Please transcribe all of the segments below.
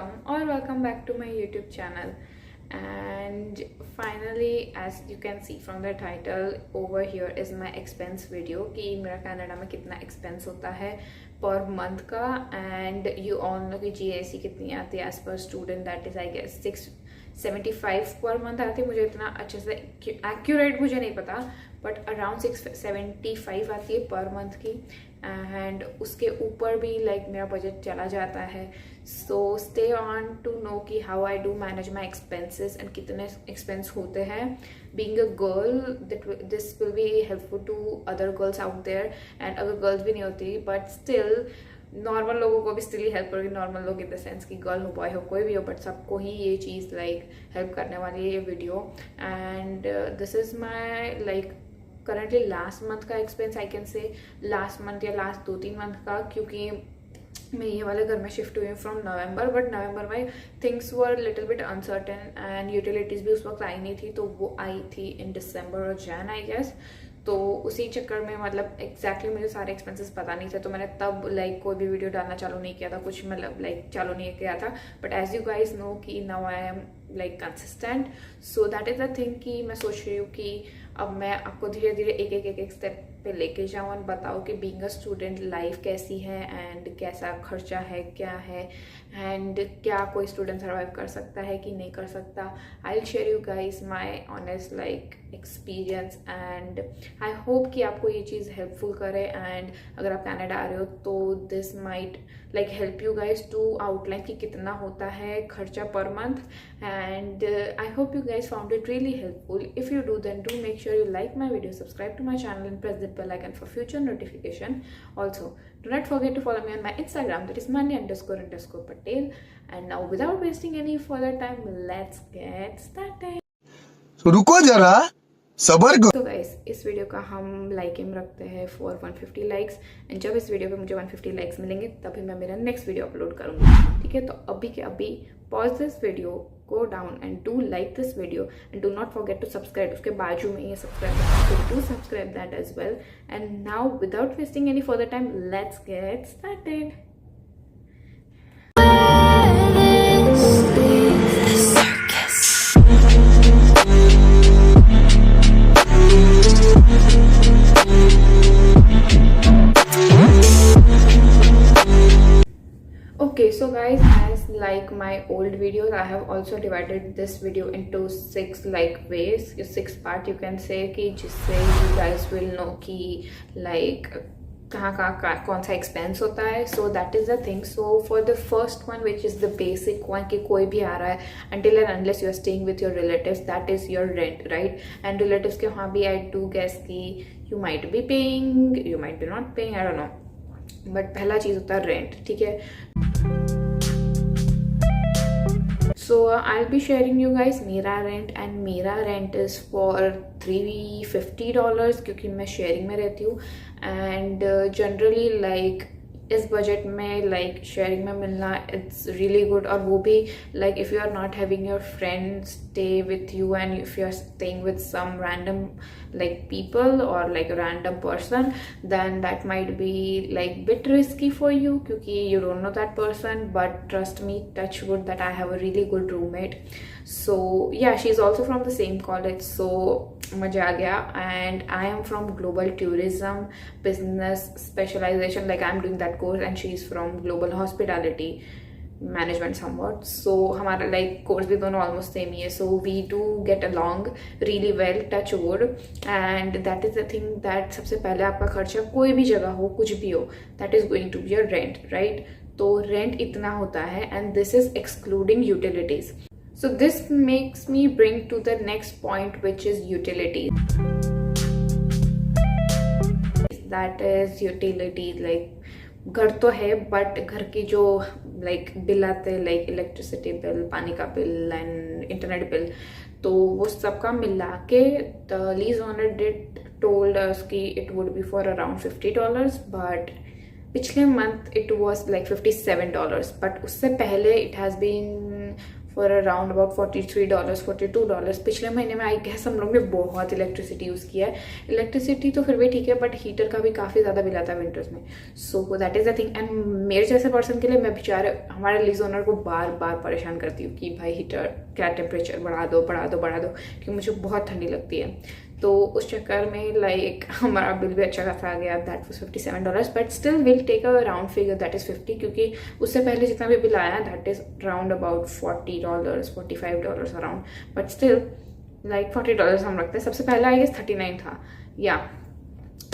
welcome back to my YouTube channel. And finally, as you can see from the title, over here is my expense video कि मेरा Canada में कितना expense होता है per month का, and you all know कि GST कितनी आती है as per student, that is I guess 675 per month आती है. मुझे इतना अच्छे से accurate मुझे नहीं पता, बट अराउंड 675 आती है पर मंथ की. एंड उसके ऊपर भी लाइक मेरा बजट चला जाता है. So stay on to know कि how I do manage my expenses and कितने एक्सपेंस होते हैं. Being a girl this will be helpful to other girls out there, and अगर गर्ल्स भी नहीं होती बट स्टिल नॉर्मल लोगों को भी स्टिल हेल्प करेगी. नॉर्मल लोग इन द सेंस कि गर्ल हो बॉय हो कोई भी हो, बट सबको ही ये चीज़ लाइक हेल्प करने वाली है ये video. And this is my like currently last month का expense, I can say last month या लास्ट 2-3 मंथ का, क्योंकि मैं ये वाले घर में शिफ्ट हुई हूँ फ्रॉम नवंबर. बट नवंबर में things were little bit uncertain and utilities भी उस वक्त आई नहीं थी, तो वो आई थी इन दिसंबर और जैन आई गेस. तो उसी चक्कर में मतलब एग्जैक्टली मुझे सारे एक्सपेंसेस पता नहीं थे, तो मैंने तब लाइक कोई भी वीडियो डालना चालू नहीं किया था, कुछ मतलब लाइक चालू नहीं किया था. But as you guys know कि now I am like consistent, so that is the thing कि मैं सोच रही हूँ कि अब मैं आपको धीरे धीरे एक स्टेप पे लेके जाऊँ और बताऊँ कि बीइंग अ स्टूडेंट लाइफ कैसी है एंड कैसा खर्चा है, क्या है, एंड क्या कोई स्टूडेंट सर्वाइव कर सकता है कि नहीं कर सकता. I will share you guys my honest like experience, and I hope कि आपको ये चीज़ हेल्पफुल करे. एंड अगर आप कनाडा आ रहे हो तो this might like help you guys to outline कि कितना होता है खर्चा per month. And I hope you guys found it really helpful. If you do then do make sure you like my video, subscribe to my channel and press the bell icon for future notification. Also, do not forget to follow me on my Instagram, that is Mani__Patel. And now without wasting any further time, let's get started. तो रुको जरा सबर करो. तो guys इस video का हम like M रखते हैं फॉर 150 लाइक्स, एंड जब इस वीडियो पे मुझे 150 लाइक्स मिलेंगे तभी मैं मेरा नेक्स्ट वीडियो अपलोड करूँगी. ठीक है, तो अभी के अभी pause this video, go down and do like this video and do not forget to subscribe. उसके बाजू में ये subscribe button, so do subscribe that as well. And now without wasting any further time, let's get started. Okay, so guys, as like my old videos, I have also divided this video into 6 like ways, 6 part you can say, कि जिससे you guys will know कि like कहाँ कौन सा expense होता है. सो that is the thing. So for the first one which is the basic one कि कोई भी आ रहा है until and unless you are staying with your relatives, that is your rent, right? and relatives के वहाँ भी I do guess कि you might be paying, you might be not paying, I don't know, but पहला चीज़ होता है rent. ठीक है, so I'll be sharing you guys मेरा रेंट, एंड मेरा रेंट इज़ फॉर $350 क्योंकि मैं शेयरिंग में रहती हूँ. एंड जनरली लाइक इस बजट में लाइक शेयरिंग में मिलना इट्स रियली गुड. और वो भी like if you are not having your friend stay with you and if you are staying with some random like people or like a random person, then that might be like bit risky for you क्योंकि you don't know that person. But trust me, touch wood, that I have a really good roommate. So yeah, she's also from the same college, so मजा आ गया. And I am from global tourism business specialization, like I'm doing that course, and she's from global hospitality management somewhat. So हमारा like course भी दोनों almost same ही है. So we do get along really well, touch wood. And that is the thing that सबसे पहले आपका खर्चा कोई भी जगह हो, कुछ भी हो, that is going to be your rent, right? तो रेंट इतना होता है, and this is excluding utilities. So this makes me bring to the next point which is utilities. That is utilities like घर तो है, बट घर की जो लाइक बिल आते हैं, लाइक इलेक्ट्रिसिटी बिल, पानी का बिल एंड इंटरनेट बिल, तो वो सबका मिला के the lease owner did told us कि it would be for around $50, but पिछले month it was like $57. But उससे पहले it has been for around about $43 $42। पिछले महीने में आई गेस हम लोग ने बहुत इलेक्ट्रिसिटी यूज़ किया है। इलेक्ट्रिसिटी तो फिर भी ठीक है, बट हीटर का भी काफ़ी ज़्यादा बिल आता है विंटर्स में। सो that is the thing. And मेरे जैसे पर्सन के लिए मैं बेचारे हमारे लीज ओनर को बार बार परेशान करती हूँ कि भाई हीटर क्या टेम्परेचर बढ़ा दो क्योंकि मुझे बहुत ठंडी लगती है। तो उस चक्कर में लाइक हमारा बिल भी अच्छा खासा आ गया। That was $57, but still will take a round figure that is 50, क्योंकि उससे पहले जितना भी बिल आया that is round about $40 $45 around, but still like $40 हम रखते हैं। सबसे पहले आई गेस 39 था या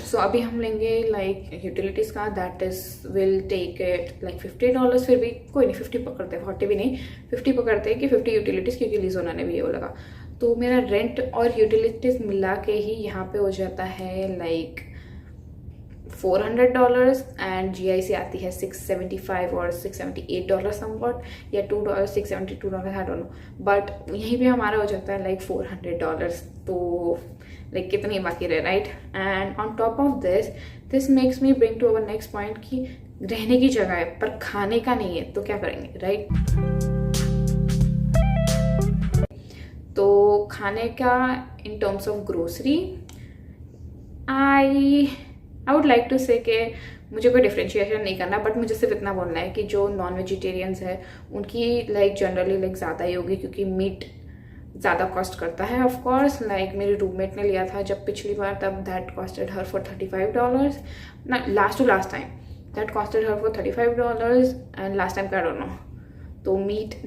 सो अभी हम लेंगे लाइक यूटिलिटीज़ का, that is will take it like $50। फिर भी कोई नहीं, 50 पकड़ते हैं, 40 भी नहीं, 50 पकड़ते हैं कि 50 यूटिलिटीज़, क्योंकि लीज ओनर ने भी ये वो लगा। तो मेरा रेंट और यूटिलिटीज़ मिला के ही यहाँ पे हो जाता है लाइक $400 एंड GIC आती है $675 और $678 समवॉट, या $2 $672 आई डोंट नो, बट यहीं पे हमारा हो जाता है लाइक $400। तो लाइक कितनी बाकी रहे, right? And on top of this makes me bring to our next point कि रहने की जगह है पर खाने का नहीं है, तो क्या करेंगे, राइट? तो खाने का in terms of grocery I would like to say कि मुझे कोई डिफ्रेंशिएशन नहीं करना, बट मुझे सिर्फ इतना बोलना है कि जो नॉन वेजिटेरियंस है उनकी लाइक जनरली लाइक ज़्यादा ही होगी, क्योंकि मीट ज़्यादा कॉस्ट करता है। ऑफ कोर्स लाइक मेरी रूममेट ने लिया था जब पिछली बार, तब दैट कॉस्टेड हर फॉर $35 ना, last time that costed her for $35 and last time का आई डोंट नो। तो meet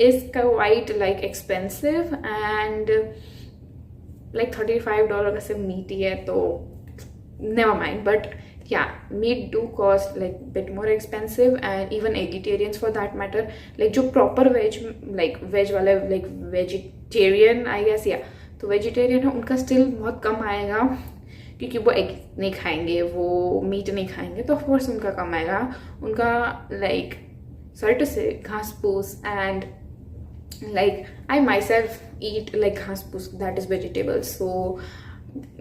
is quite like expensive and like $35 का सिर्फ मीट ही है, तो never mind, but yeah, meat do cost like bit more expensive and even vegetarians for that matter, like जो proper veg वाले like vegetarian I guess, yeah, तो vegetarian है उनका still बहुत कम आएगा, क्योंकि वो एग नहीं खाएंगे, वो मीट नहीं खाएंगे, तो ऑफ कोर्स उनका कम आएगा। उनका लाइक sorry to say घास फूस and like I myself eat like घास फूस that is vegetables, so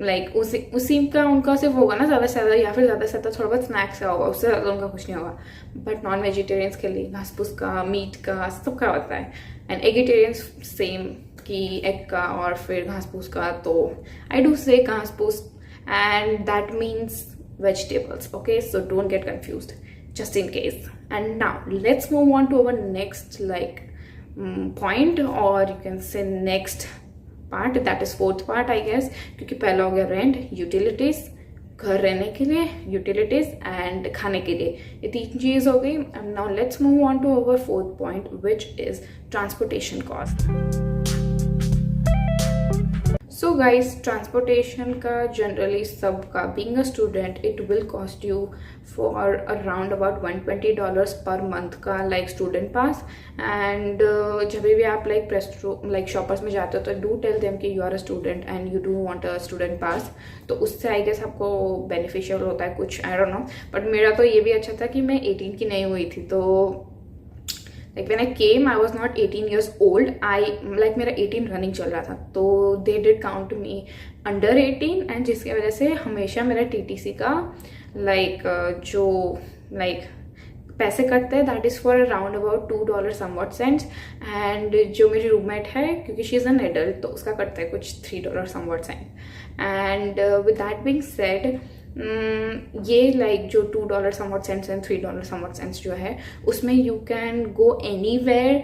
like उसी का उनका सिर्फ होगा ना ज़्यादा से ज़्यादा, या फिर ज़्यादा से ज़्यादा थोड़ा बहुत स्नैक्स का होगा, उससे ज़्यादा उनका कुछ नहीं होगा। बट नॉन वेजिटेरियंस के लिए घास फूस का, मीट का, सबका होता है। एंड एगिटेरियंस सेम कि एग का और फिर घास फूस का, तो आई डू से घास फूस and that means vegetables, okay? So don't get confused, just in case. And now let's move on to our next like point, or you can say next part, that is fourth part I guess, क्योंकि पहला हो गया rent, utilities, घर रहने के लिए, utilities and खाने के लिए, ये तीन चीज हो गई। Now let's move on to our fourth point which is transportation cost. So guys, transportation का जनरली सबका, being a student it will cost you for around about $120 per month का लाइक स्टूडेंट पास। एंड जब भी आप like shoppers में जाते हो तो डू टेल देम कि you are a student and you do want a student pass, तो उससे आई गेस आपको बेनिफिशियल होता है कुछ, आई डोंट नो। बट मेरा तो ये भी अच्छा था कि मैं 18 की नहीं हुई थी, तो like when I came I was not 18 years old, मेरा 18 रनिंग चल रहा था, तो they did count me under 18, and जिसकी वजह से हमेशा मेरा TTC का जो पैसे कटते हैं that is for around about $2 somewhat cents, and जो मेरी रूममेट है क्योंकि शी इज़ एन एडल्ट तो उसका कटता है कुछ $3 somewhat cent. And with that being said, ये जो $2 somewhat cents and $3 somewhat cents जो है उसमें यू कैन गो एनीवेयर,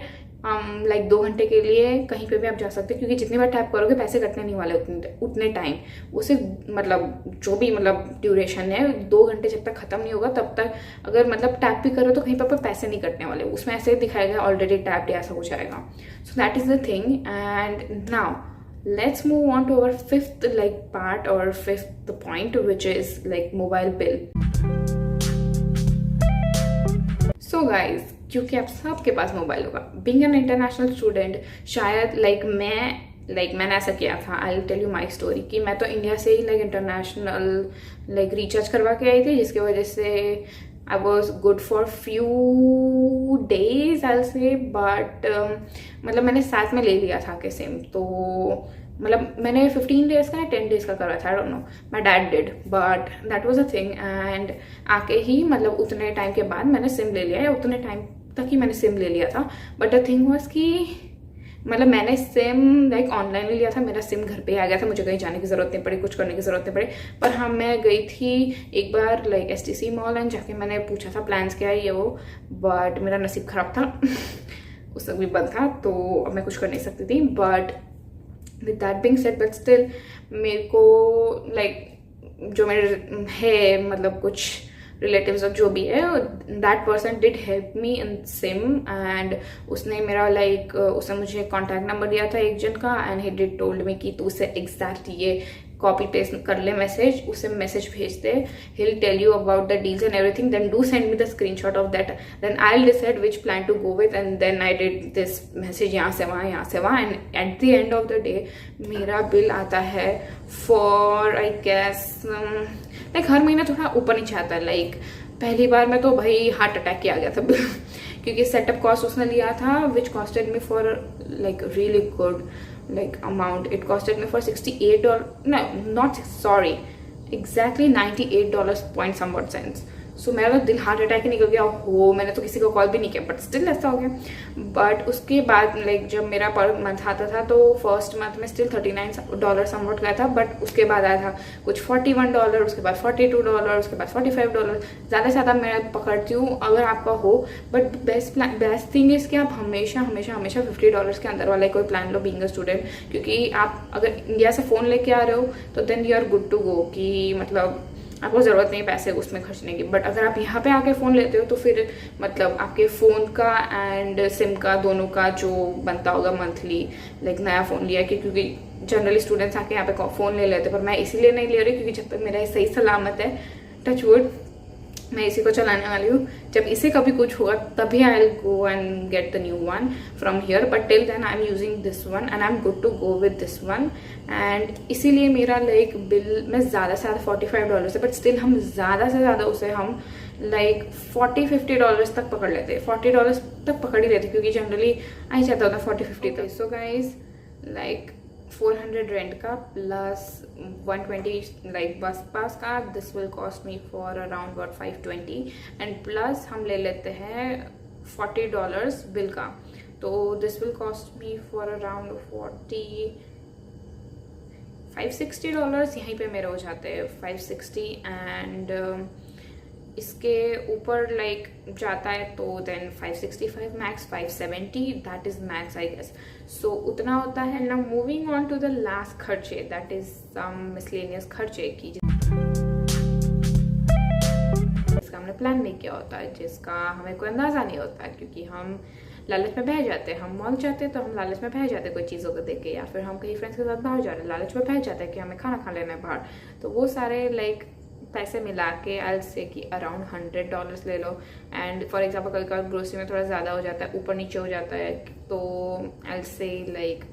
2 घंटे के लिए कहीं पे भी आप जा सकते हो, क्योंकि जितनी बार टैप करोगे पैसे कटने नहीं वाले उतने टाइम, वो सिर्फ जो भी ड्यूरेशन है 2 घंटे जब तक खत्म नहीं होगा तब तक अगर टैप भी करो तो कहीं पर पैसे नहीं कटने वाले, उसमें ऐसे दिखाएगा ऑलरेडी टैप या ऐसा कुछ आएगा। So that is the thing. And now let's move on to our fifth part or fifth point, which is mobile bill. So guys, क्योंकि आप सबके पास मोबाइल होगा, being an international student, शायद मैंने ऐसा किया था। I'll tell you my story कि मैं तो इंडिया से ही इंटरनेशनल रिचार्ज करवा के आई थी, जिसकी वजह से I was good for few days I'll say, but मैंने साथ में ले लिया था के सिम, तो मैंने 15 डेज का या 10 डेज का करा था, I don't know, my dad did, but that was a thing. And आके ही उतने टाइम के बाद मैंने सिम ले लिया, या उतने टाइम तक ही मैंने सिम ले लिया था। बट द थिंग वाज कि मतलब मैंने सिम लाइक ऑनलाइन लिया था, मेरा सिम घर पे आ गया था, मुझे कहीं जाने की ज़रूरत नहीं पड़ी, कुछ करने की ज़रूरत नहीं पड़ी। पर हाँ, मैं गई थी एक बार लाइक STC मॉल एंड जाके मैंने पूछा था प्लान्स क्या है ये वो, बट मेरा नसीब ख़राब था उस वक्त भी बंद था, तो अब मैं कुछ कर नहीं सकती थी। But with that being said, but still मेरे को लाइक जो मेरे है मतलब कुछ रिलेटिव्स और जो भी है, that person did help me in SIM and उसने मेरा लाइक उसने मुझे कॉन्टैक्ट नंबर दिया था एक जन का and he did told me कि तू उसे एग्जैक्ट ये कॉपी पेस्ट कर ले मैसेज, उसे मैसेज भेज दे, he'll tell you about the deals and everything, then do send me the screenshot of that, then I'll decide which plan to go with। and then I did this message यहाँ से वहाँ and at the end of the day मेरा bill आता है for I guess like हर महीना थोड़ा ऊपर नीचे आता है। लाइक पहली बार में तो भाई हार्ट अटैक किया गया था क्योंकि सेटअप कॉस्ट उसने लिया था which costed me for like really good like amount, it costed me for $68, no not sorry, exactly $98 point somewhat cents। सो मेरा तो दिल हार्ट अटैक ही निकल गया हो, मैंने तो किसी को कॉल भी नहीं किया, बट स्टिल ऐसा हो गया। बट उसके बाद लाइक जब मेरा पर मंथ आता था तो फर्स्ट मंथ में स्टिल $39 समवट गया था, बट उसके बाद आया था कुछ $41, उसके बाद $42, उसके बाद $45, ज़्यादा से ज़्यादा मैं पकड़ती हूँ अगर आपका हो। बट बेस्ट थिंग इज़ कि आप हमेशा हमेशा हमेशा $50 के अंदर वाला कोई plan low being a student, क्योंकि आप अगर इंडिया से फ़ोन लेके आ रहे हो तो then you are good to go, कि मतलब आपको ज़रूरत नहीं पैसे उसमें खर्चने की। बट अगर आप यहाँ पे आके फ़ोन लेते हो तो फिर मतलब आपके फ़ोन का एंड सिम का दोनों का जो बनता होगा मंथली, लाइक नया फ़ोन लिया कि क्योंकि जनरली स्टूडेंट्स आके यहाँ पे फ़ोन ले लेते, पर मैं इसीलिए नहीं ले रही क्योंकि जब तक मेरा सही सलामत है, टच वुड, मैं इसी को चलाने वाली हूँ। जब इसे कभी कुछ हुआ तभी I will go and get the new one from here, but till then I am using this one and I am good to go with this one. And इसीलिए मेरा लाइक बिल में ज़्यादा से ज़्यादा $45 है, बट स्टिल हम ज़्यादा से ज़्यादा उसे हम लाइक $40-50 तक पकड़ लेते, $40 तक पकड़ ही लेते, क्योंकि जनरली आई जाता होता 40-50 तक। सो गाइज लाइक 400 रेंट का प्लस 120 लाइक बस पास का, this will cost me for around 520 and plus हम ले लेते हैं $40 बिल का, तो this will cost me for around $560 यहीं पे मेरे हो जाते हैं 560 एंड इसके ऊपर लाइक जाता है तो then 565 max, 570 that is max I guess. So उतना होता है। Now moving on to the last खर्चे, दैट इज सम मिसलेनियस खर्चे की जिसका हमने प्लान नहीं किया होता है, जिसका हमें कोई अंदाजा नहीं होता है, क्योंकि हम लालच में बह जाते हैं। हम मॉल जाते हैं तो हम लालच में बह जाते हैं कोई चीज़ों को देख के, या फिर हम कहीं फ्रेंड्स के साथ बाहर जा रहे हैं लालच में बह जाते हैं कि हमें खाना खा लेना है बाहर, तो वो सारे लाइक पैसे मिला के आई से कि अराउंड $100 ले लो। एंड फॉर एग्जाम्पल कभी कभी ग्रोसरी में थोड़ा ज़्यादा हो जाता है, ऊपर नीचे हो जाता है, तो आई से लाइक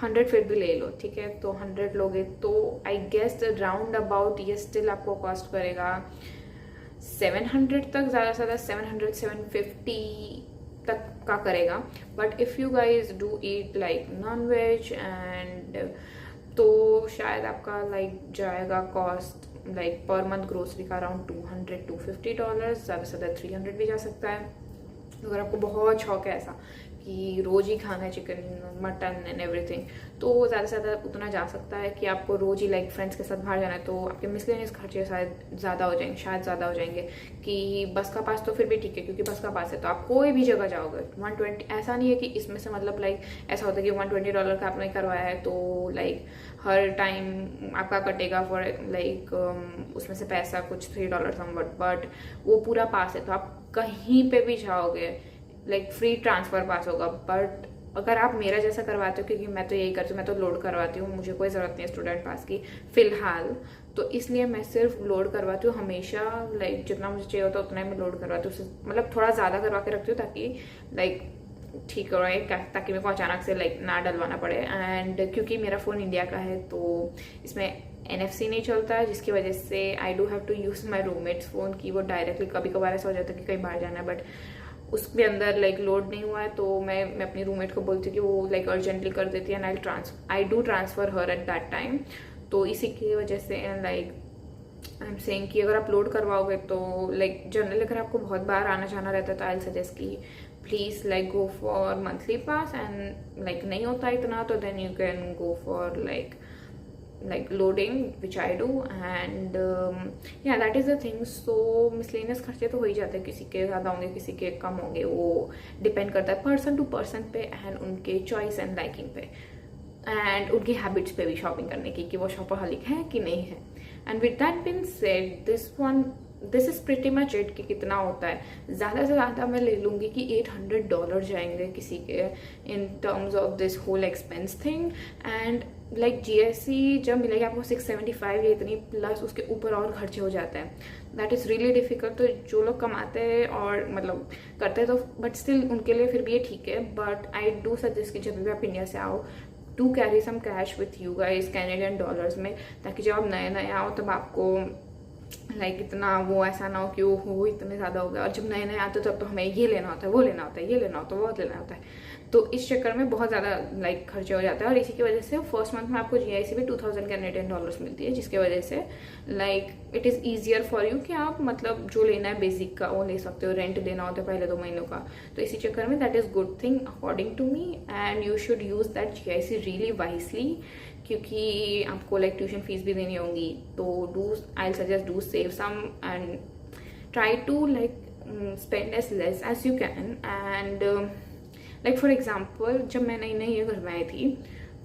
100 फिर भी ले लो, ठीक है। तो 100 लोगे तो आई गेस राउंड अबाउट ये स्टिल आपको कॉस्ट करेगा 700 तक, ज़्यादा से ज़्यादा 700-750 तक का करेगा। But if you guys do eat like non veg and तो शायद आपका लाइक जाएगा cost like per month grocery का अराउंड $200-250, ज़्यादा से ज़्यादा 300 भी जा सकता है। अगर आपको बहुत शौक है ऐसा कि रोज़ ही खाना है चिकन मटन एंड एवरीथिंग, तो ज़्यादा से ज़्यादा उतना जा सकता है कि आपको रोज़ ही लाइक फ्रेंड्स के साथ बाहर जाना है, तो आपके मिसलेनियस खर्चे शायद ज़्यादा हो जाएंगे, शायद ज़्यादा हो जाएंगे। कि बस का पास तो फिर भी ठीक है, क्योंकि बस का पास है तो आप कोई भी जगह जाओगे 120, ऐसा नहीं है कि इसमें से मतलब लाइक ऐसा होता है कि $120 का आपने करवाया है तो लाइक हर टाइम आपका कटेगा फॉर लाइक उसमें से पैसा कुछ $3 समवट, बट वो पूरा पास है तो आप कहीं पे भी जाओगे लाइक फ्री ट्रांसफ़र पास होगा। बट अगर आप मेरा जैसा करवाते हो, क्योंकि मैं तो यही करती हूँ, मैं तो लोड करवाती हूँ, मुझे कोई ज़रूरत नहीं है स्टूडेंट पास की फ़िलहाल, तो इसलिए मैं सिर्फ लोड करवाती हूँ हमेशा, लाइक जितना मुझे चाहिए होता है उतना ही मैं लोड करवाती हूँ, मतलब थोड़ा ज़्यादा करवा के रखती हूँ ताकि लाइक ठीक हो रहा है, ताकि मेरे को अचानक से लाइक ना डलवाना पड़े। एंड क्योंकि मेरा फ़ोन इंडिया का है तो इसमें NFC नहीं चलता है, जिसकी वजह से I do have to use my roommate's phone की, वो डायरेक्टली कभी कभार ऐसा हो जाता है कि कहीं बाहर जाना है बट उसके अंदर लाइक लोड नहीं हुआ है, तो मैं अपनी रूममेट को बोलती हूँ कि वो लाइक अर्जेंटली कर देती है and I do transfer her at that time. तो इसी की वजह से लाइक आई एम सेइंग कि अगर आप लोड करवाओगे तो लाइक जनरली अगर आपको बहुत बार आना जाना रहता है तो आई सजेस्ट कि please like go for monthly pass, and like नहीं होता इतना तो then you can go for like loading, which I do, and yeah, that is the thing. So miscellaneous खर्चे तो हो ही जाते हैं, किसी के ज़्यादा होंगे किसी के कम होंगे, वो डिपेंड करता है पर्सन टू पर्सन पे एंड उनके चॉइस एंड लाइकिंग पे एंड उनकी हैबिट्स पे भी शॉपिंग करने की कि वो शॉपaholic है कि नहीं है. And with that been said, this is pretty much it कि कितना होता है. ज़्यादा से ज़्यादा मैं ले लूँगी कि $800 जाएंगे किसी के in terms of this whole expense thing. And like GST जब मिलेगा आपको 675 या इतनी, प्लस उसके ऊपर और खर्चे हो जाते हैं. That is really difficult. तो जो लोग कमाते हैं और मतलब करते हैं तो बट स्टिल उनके लिए फिर भी ये ठीक है. बट आई डू सजेस्ट कि जब भी आप इंडिया से आओ to carry some cash with you guys, Canadian dollars में, ताकि जब आप नए नए आओ तब आपको लाइक इतना वो ऐसा ना हो कि वो इतने ज़्यादा हो गया. और जब नए नए आते तब तो हमें ये लेना होता है, वो लेना होता है, ये लेना होता है, वो लेना होता है. तो इस चक्कर में बहुत ज़्यादा लाइक खर्चे हो जाते हैं. और इसी की वजह से फर्स्ट मंथ में आपको GIC भी 2000 कैनेडियन डॉलर्स मिलती है, जिसकी वजह से like it is easier for you कि आप मतलब जो लेना है बेसिक का वो ले सकते हो. रेंट देना होता है पहले 2 महीनों का. तो इसी चक्कर में that is good thing according to me, and you should use that GIC really wisely, क्योंकि आपको लाइक ट्यूशन फीस भी देनी होंगी. तो I suggest do save some and try to like spend as less as you can. And like for example जब मैं नई नई ये घर में आई थी,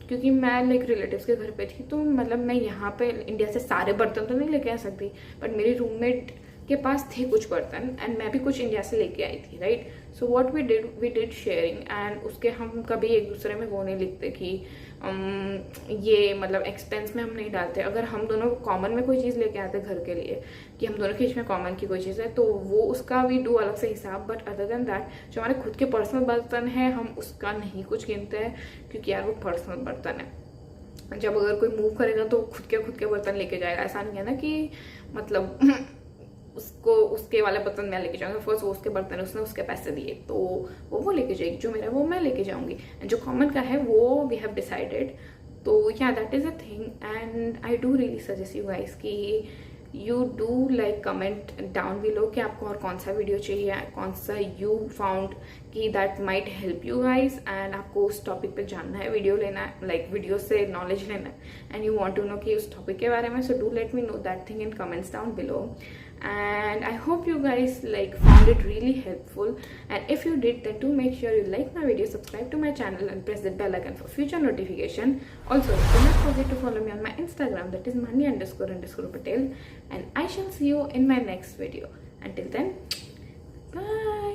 क्योंकि मैं लाइक रिलेटिव्स के घर पे थी, तो मतलब मैं यहाँ पे इंडिया से सारे बर्तन तो नहीं लेके आ सकती, बट मेरी रूममेट के पास थे कुछ बर्तन एंड मैं भी कुछ इंडिया से लेके आई थी, right. So what we did sharing, and उसके हम कभी एक दूसरे में वो नहीं लिखते कि ये मतलब एक्सपेंस में हम नहीं डालते. अगर हम दोनों कॉमन में कोई चीज़ लेके आते घर के लिए कि हम दोनों के बीच में कॉमन की कोई चीज़ है, तो वो उसका भी डू अलग से हिसाब. बट अदर देन दैट जो हमारे खुद के पर्सनल बर्तन हैं हम उसका नहीं कुछ गिनते हैं, क्योंकि यार वो पर्सनल बर्तन है. जब अगर कोई मूव करेगा तो खुद के बर्तन लेके जाएगा. ऐसा नहीं है ना कि मतलब उसको उसके वाले बर्तन मैं लेके जाऊंगी. फर्स्ट वो उसके बर्तन है, उसने उसके पैसे दिए तो वो लेके जाएगी, जो मेरा है वो मैं लेके जाऊंगी, जो कॉमन का है वो वी हैव डिसाइडेड. तो yeah that is a thing. And I do really suggest you guys कि you do like comment down below कि आपको और कौन सा वीडियो चाहिए, कौन सा यू फाउंड कि that might help you guys, and आपको उस टॉपिक पे जानना है, वीडियो लेना है, लाइक वीडियो से नॉलेज लेना है, and you want to know कि उस टॉपिक के बारे में. So do let me know that thing in comments down below. And I hope you guys like found it really helpful, and if you did, then do make sure you like my video, subscribe to my channel, and press the bell icon for future notification. Also, do not forget to follow me on my Instagram, that is Mani__Patel, and I shall see you in my next video. Until then, bye.